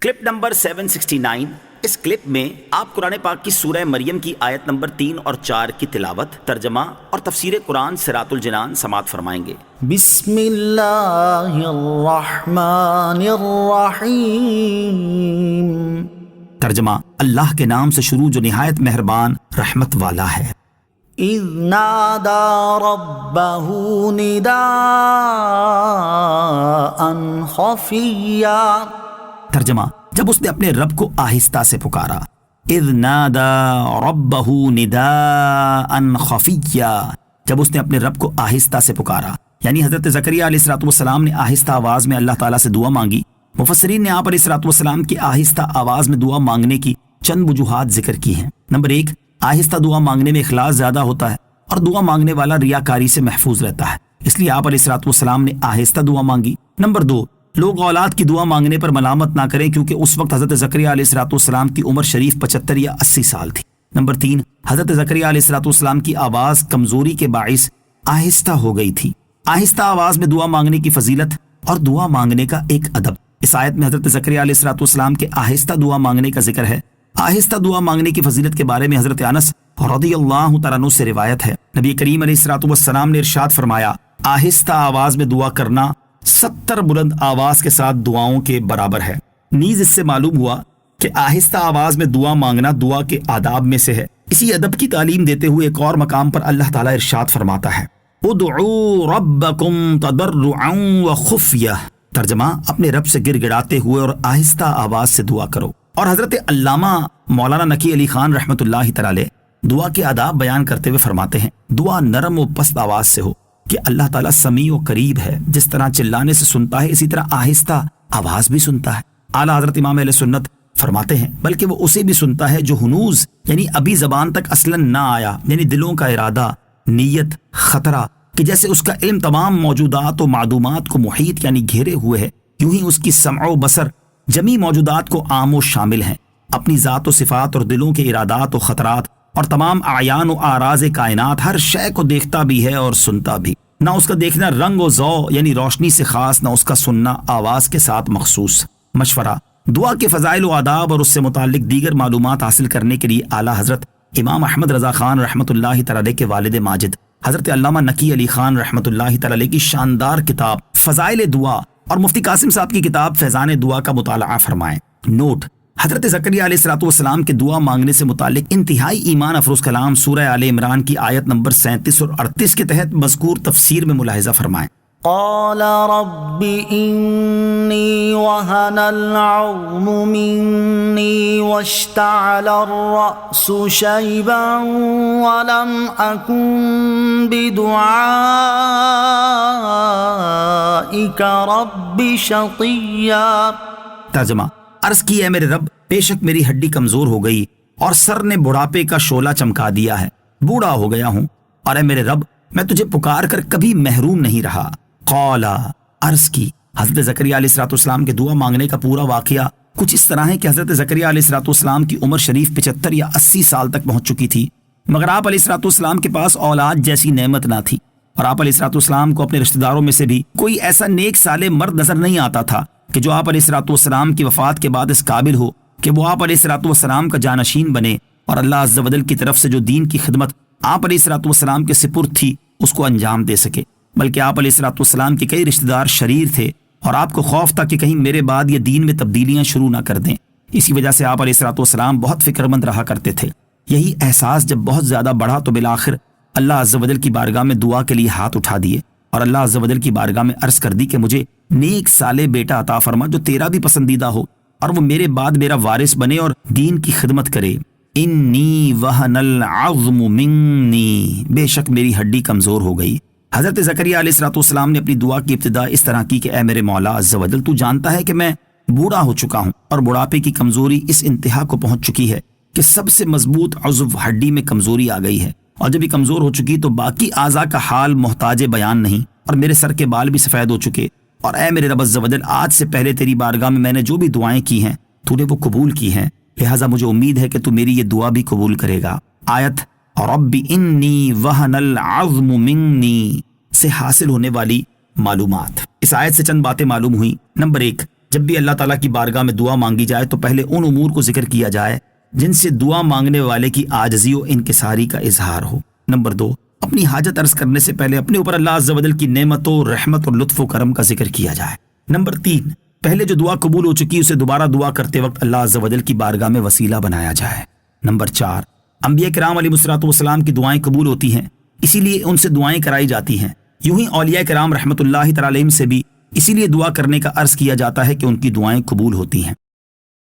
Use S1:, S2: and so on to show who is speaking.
S1: Clip number 769۔ اس clip میں آپ قرآن پاک کی سورہ مریم کی آیت نمبر 3 اور 4 کی تلاوت، ترجمہ اور تفسیر قرآن صراط الجنان سماعت فرمائیں گے۔
S2: بسم اللہ الرحمن الرحیم۔
S1: ترجمہ، اللہ کے نام سے شروع جو نہایت مہربان رحمت والا ہے۔
S2: اذ نادا ربہ نداء خفیا۔
S1: ترجمہ، جب اس نے اپنے رب کو آہستہ سے پکارا۔ اذ نادا ربہ نداء خفیا، جب اس نے اپنے رب کو آہستہ سے پکارا، یعنی حضرت زکریا علیہ السلام نے آہستہ آواز میں اللہ تعالیٰ سے دعا مانگی۔ مفسرین نے آپ علیہ السلام کی آہستہ آواز میں دعا مانگنے کی چند وجوہات ذکر کی ہیں۔ نمبر 1، آہستہ دعا مانگنے میں اخلاص زیادہ ہوتا ہے اور دعا مانگنے والا ریاکاری سے محفوظ رہتا ہے، اس لیے آپ علیہ السلام نے آہستہ دعا مانگی۔ نمبر 2، لوگ اولاد کی دعا مانگنے پر ملامت نہ کریں کیونکہ اس وقت حضرت زکریا علیہ السلام کی عمر شریف 75 یا 80 سال تھی۔ نمبر 3، حضرت زکریا علیہ السلام کی آواز کمزوری کے باعث آہستہ ہو گئی تھی۔ آہستہ آواز میں دعا مانگنے کی فضیلت اور دعا مانگنے کا ایک ادب۔ اس آیت میں حضرت زکریا علیہ السلام کے آہستہ دعا مانگنے کا ذکر ہے۔ آہستہ دعا مانگنے کی فضیلت کے بارے میں حضرت انس رضی اللہ تعالیٰ عنہ سے روایت ہے، نبی کریم علیہ السلام نے ارشاد فرمایا، آہستہ آواز میں دعا کرنا 70 بلند آواز کے ساتھ دعاؤں کے برابر ہے۔ نیز اس سے معلوم ہوا کہ آہستہ آواز میں دعا مانگنا دعا کے آداب میں سے ہے۔ اسی ادب کی تعلیم دیتے ہوئے ایک اور مقام پر اللہ تعالیٰ ارشاد فرماتا ہے، ادعوا ربکم تضرعا وخفیہ۔ ترجمہ، اپنے رب سے گر گڑاتے ہوئے اور آہستہ آواز سے دعا کرو۔ اور حضرت علامہ مولانا نقی علی خان رحمۃ اللہ تعالی دعا کے آداب بیان کرتے ہوئے فرماتے ہیں، دعا نرم و پست آواز سے ہو کہ اللہ تعالیٰ سمیع و قریب ہے، جس طرح چلانے سے سنتا ہے اسی طرح آہستہ آواز بھی سنتا ہے۔ اعلیٰ حضرت امام اہل سنت فرماتے ہیں، بلکہ وہ اسے بھی سنتا ہے جو ہنوز یعنی ابھی زبان تک اصلاً نہ آیا، یعنی دلوں کا ارادہ، نیت، خطرہ، کہ جیسے اس کا علم تمام موجودات و معدومات کو محیط یعنی گھیرے ہوئے ہے، یوں ہی اس کی سمع و بصر جمی موجودات کو عام و شامل ہیں۔ اپنی ذات و صفات اور دلوں کے ارادات و خطرات اور تمام اعیان و آراز کائنات ہر شے کو دیکھتا بھی ہے اور سنتا بھی۔ نہ اس کا دیکھنا رنگ و ضوء یعنی روشنی سے خاص، نہ اس کا سننا آواز کے ساتھ مخصوص۔ مشورہ، دعا کے فضائل و آداب اور اس سے متعلق دیگر معلومات حاصل کرنے کے لیے اعلیٰ حضرت امام احمد رضا خان رحمۃ اللہ تعالی کے والد ماجد حضرت علامہ نقی علی خان رحمۃ اللہ تعالی کی شاندار کتاب فضائل دعا اور مفتی قاسم صاحب کی کتاب فیضان دعا کا مطالعہ فرمائیں۔ نوٹ، حضرت زکریا علیہ السلام کے دعا مانگنے سے متعلق انتہائی ایمان افروز کلام سورہ آل عمران کی آیت نمبر 37 اور 38 کے تحت مذکور تفسیر میں ملاحظہ فرمائیں۔
S2: قال رب انی وہن العظم منی واشتعل الرأس شیبا ولم اکن بدعائک رب شقیا۔
S1: ترجمہ، عرض کی، اے میرے رب، بے شک میری ہڈی کمزور ہو گئی اور سر نے بڑھاپے کا شعلہ چمکا دیا ہے، بوڑھا ہو گیا ہوں، اور اے میرے رب، میں تجھے پکار کر کبھی محروم نہیں رہا۔ قال، عرض کی، حضرت زکریا علیہ السلام کے دعا مانگنے کا پورا واقعہ کچھ اس طرح ہے کہ حضرت زکریا علیہ السلام کی عمر شریف 75 یا 80 سال تک پہنچ چکی تھی، مگر آپ علیہ السلام کے پاس اولاد جیسی نعمت نہ تھی، اور آپ علیہ السلام کو اپنے رشتہ داروں میں سے بھی کوئی ایسا نیک صالح مرد نظر نہیں آتا تھا کہ جو آپ علیہ السلام کی وفات کے بعد اس قابل ہو کہ وہ آپ علیہ السلام کا جانشین بنے اور اللہ عز و جل کی طرف سے جو دین کی خدمت آپ علیہ السلام کے سپرد تھی اس کو انجام دے سکے۔ بلکہ آپ علیہ السلام کے کئی رشتہ دار شریر تھے اور آپ کو خوف تھا کہ کہیں میرے بعد یہ دین میں تبدیلیاں شروع نہ کر دیں، اسی وجہ سے آپ علیہ السلام بہت فکر مند رہا کرتے تھے۔ یہی احساس جب بہت زیادہ بڑھا تو بالآخر اللہ عز و جل کی بارگاہ میں دعا کے لیے ہاتھ اٹھا دیے اور اللہ عز و جل کی بارگاہ میں عرض کر دی کہ مجھے نیک صالح بیٹا عطا فرما جو تیرا بھی پسندیدہ ہو اور وہ میرے بعد میرا وارث بنے اور دین کی خدمت کرے۔ انی وہن العظم منی، بے شک میری ہڈی کمزور ہو گئی۔ حضرت زکریا علیہ السلام نے اپنی دعا کی ابتدا اس طرح کی کہ اے میرے مولا عز و جل، تو جانتا ہے کہ میں بوڑھا ہو چکا ہوں اور بڑھاپے کی کمزوری اس انتہا کو پہنچ چکی ہے کہ سب سے مضبوط عضو ہڈی میں کمزوری آ گئی ہے، اور جب یہ کمزور ہو چکی تو باقی اعضاء کا حال محتاج بیان نہیں، اور میرے سر کے بال بھی سفید ہو چکے، اور اے میرے رب عز و جل، آج سے پہلے تیری بارگاہ میں نے جو بھی دعائیں کی ہیں تو نے وہ قبول کی ہیں، لہٰذا مجھے امید ہے کہ تو میری یہ دعا بھی قبول کرے گا۔ آیت رب انی وہن العظم منی سے حاصل ہونے والی معلومات۔ اس آیت سے چند باتیں معلوم ہوئیں۔ نمبر 1، جب بھی اللہ تعالیٰ کی بارگاہ میں دعا مانگی جائے تو پہلے ان امور کو ذکر کیا جائے جن سے دعا مانگنے والے کی عاجزی و انکساری کا اظہار ہو۔ نمبر 2، اپنی حاجت عرض کرنے سے پہلے اپنے اوپر اللہ عز و جل کی نعمتوں، رحمت اور لطف و کرم کا ذکر کیا جائے۔ نمبر 3، پہلے جو دعا قبول ہو چکی اسے دوبارہ دعا کرتے وقت اللہ عز و جل کی بارگاہ میں وسیلہ بنایا جائے۔ نمبر 4، انبیاء کرام علیہ الصلوۃ والسلام کی دعائیں قبول ہوتی ہیں، اسی لیے ان سے دعائیں کرائی جاتی ہیں۔ یوں ہی اولیاء کرام رحمۃ اللہ تعالی علیہم سے بھی اسی لیے دعا کرنے کا عرض کیا جاتا ہے کہ ان کی دعائیں قبول ہوتی ہیں۔